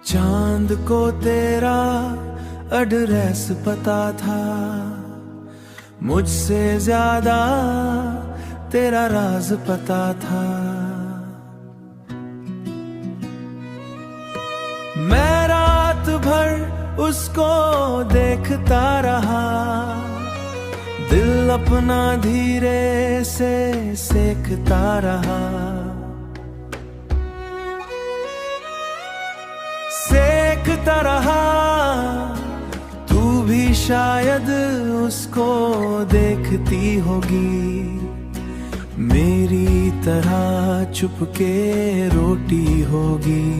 चांद को तेरा एड्रेस पता था, मुझसे ज्यादा तेरा राज पता था। मैं रात भर उसको देखता रहा, दिल अपना धीरे से सेकता रहा। सेकता रहा, तू भी शायद उसको देखती होगी, मेरी तरह चुपके रोटी होगी।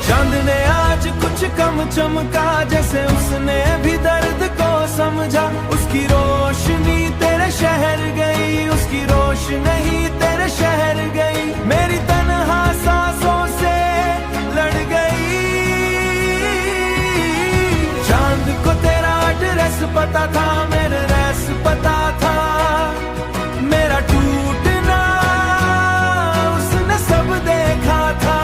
चांद ने आज कुछ कम चमका, जैसे उसने भी दर्द को समझा। उसकी रोशनी तेरे शहर गई, उसकी रोशनी ही तेरे शहर गई, मेरी तन्हा सांसों से लड़ गई। चांद को तेरा एड्रेस पता था, मेरा रस पता था, मेरा टूटना उसने सब देखा था।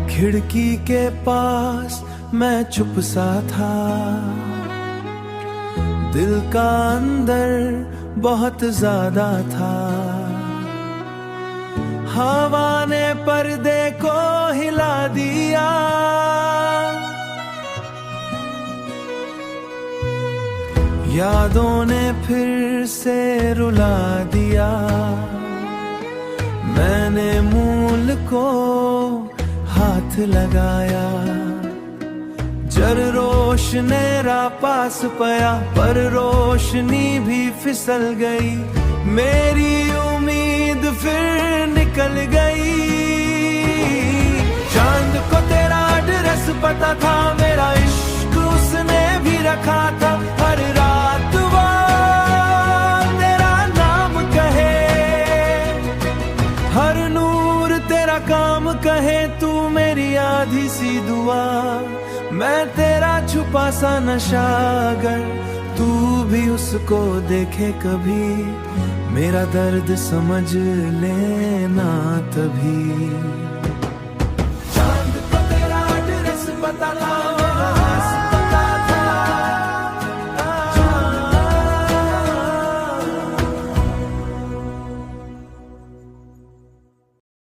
खिड़की के पास मैं चुप सा था, दिल का अंदर बहुत ज्यादा था। हवा ने पर्दे को हिला दिया, यादों ने फिर से रुला दिया। मैंने मूल को हाथ लगाया, जर रोशनी रा पास पाया, पर रोशनी भी फिसल गई, मेरी उम्मीद फिर निकल गई। चांद को तेरा एड्रेस पता था, मेरा इश्क उसने भी रखा था। हर रात वो तेरा नाम कहे, हर नूर तेरा काम कहे, तू मेरी आधी सी दुआ, मैं तेरा छुपा सा नशागर। तू भी उसको देखे कभी, मेरा दर्द समझ लेना तभी।